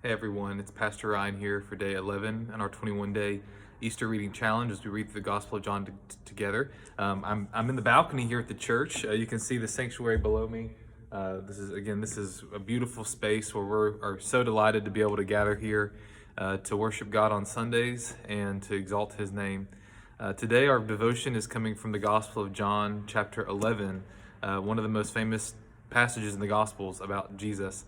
Hey everyone, it's Pastor Ryan here for day 11 on our 21-day Easter reading challenge as we read through the Gospel of John together. I'm in the balcony here at the church. You can see the sanctuary below me. This is a beautiful space where are so delighted to be able to gather here to worship God on Sundays and to exalt His name. Today our devotion is coming from the Gospel of John, chapter 11, one of the most famous passages in the Gospels about Jesus.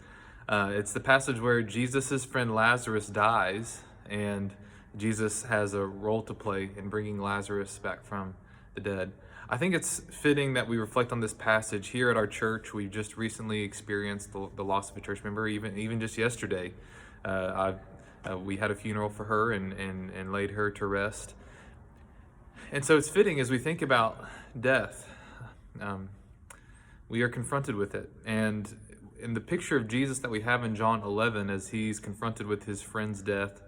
It's the passage where Jesus' friend Lazarus dies, and Jesus has a role to play in bringing Lazarus back from the dead. I think it's fitting that we reflect on this passage here at our church. We just recently experienced the loss of a church member, even just yesterday. We had a funeral for her and laid her to rest. And so it's fitting as we think about death. We are confronted with it. And in the picture of Jesus that we have in John 11, as he's confronted with his friend's death,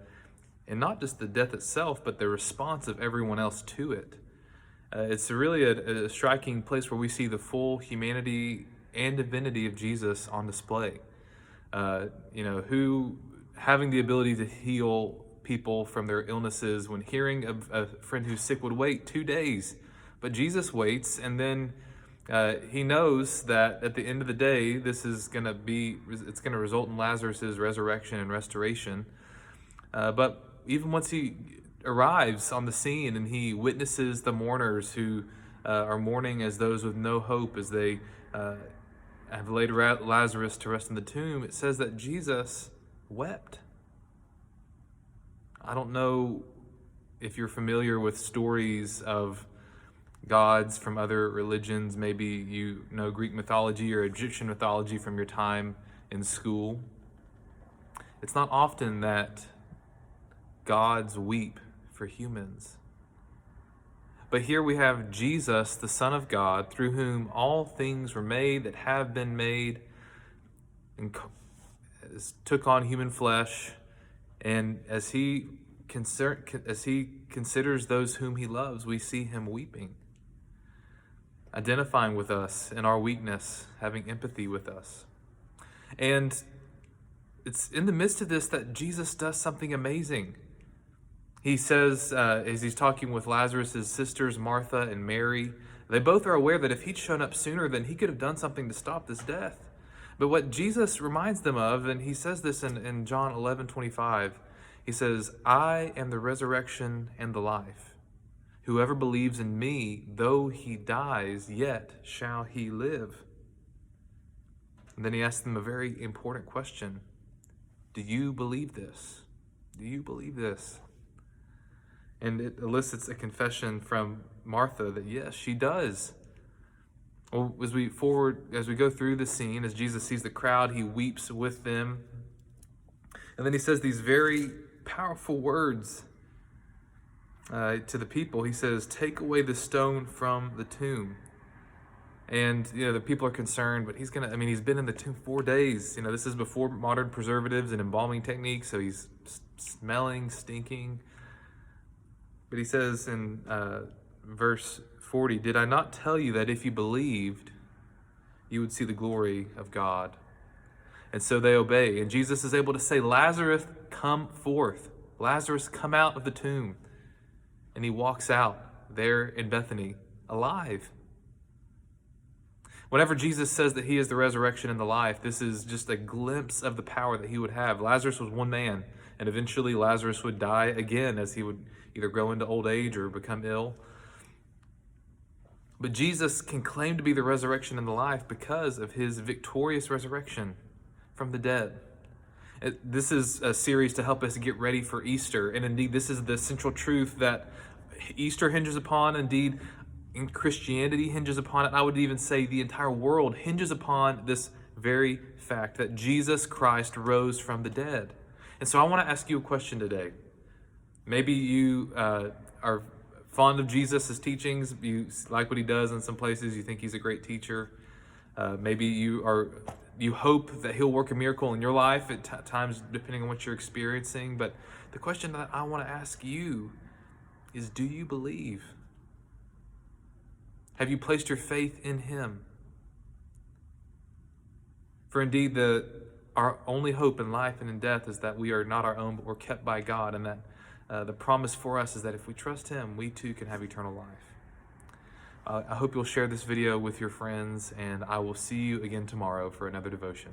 and not just the death itself, but the response of everyone else to it. It's really a striking place where we see the full humanity and divinity of Jesus on display. Who having the ability to heal people from their illnesses, when hearing of a friend who's sick, would wait 2 days. But Jesus waits, and then he knows that at the end of the day, it's going to result in Lazarus' resurrection and restoration. But even once he arrives on the scene and he witnesses the mourners who are mourning as those with no hope as they have laid Lazarus to rest in the tomb, it says that Jesus wept. I don't know if you're familiar with stories of gods from other religions. Maybe you know Greek mythology or Egyptian mythology from your time in school. It's not often that gods weep for humans. But here we have Jesus, the Son of God, through whom all things were made that have been made, and took on human flesh. And as he considers those whom he loves, we see him weeping, identifying with us in our weakness, having empathy with us. And it's in the midst of this that Jesus does something amazing. He says, as he's talking with Lazarus' sisters, Martha and Mary, they both are aware that if he'd shown up sooner, then he could have done something to stop this death. But what Jesus reminds them of, and he says this in John 11:25, he says, "I am the resurrection and the life. Whoever believes in me, though he dies, yet shall he live." And then he asks them a very important question. Do you believe this? Do you believe this? And it elicits a confession from Martha that yes, she does. Well, as we go through the scene, as Jesus sees the crowd, he weeps with them. And then he says these very powerful words to the people. He says, "Take away the stone from the tomb." And the people are concerned, but he's been in the tomb 4 days. This is before modern preservatives and embalming techniques, so he's smelling, stinking. But he says in verse 40, "Did I not tell you that if you believed, you would see the glory of God?" And so they obey. And Jesus is able to say, "Lazarus, come forth. Lazarus, come out of the tomb." And he walks out there in Bethany alive. Whenever Jesus says that he is the resurrection and the life, this is just a glimpse of the power that he would have. Lazarus was one man, and eventually Lazarus would die again as he would either grow into old age or become ill. But Jesus can claim to be the resurrection and the life because of his victorious resurrection from the dead. This is a series to help us get ready for Easter. And indeed, this is the central truth that Easter hinges upon. Indeed, in Christianity hinges upon it. I would even say the entire world hinges upon this very fact that Jesus Christ rose from the dead. And so I want to ask you a question today. Maybe you are fond of Jesus' teachings. You like what he does in some places. You think he's a great teacher. Maybe you hope that he'll work a miracle in your life at times, depending on what you're experiencing. But the question that I want to ask you is, do you believe? Have you placed your faith in him? For indeed, the our only hope in life and in death is that we are not our own, but we're kept by God, and that the promise for us is that if we trust Him, we too can have eternal life. I hope you'll share this video with your friends, and I will see you again tomorrow for another devotion.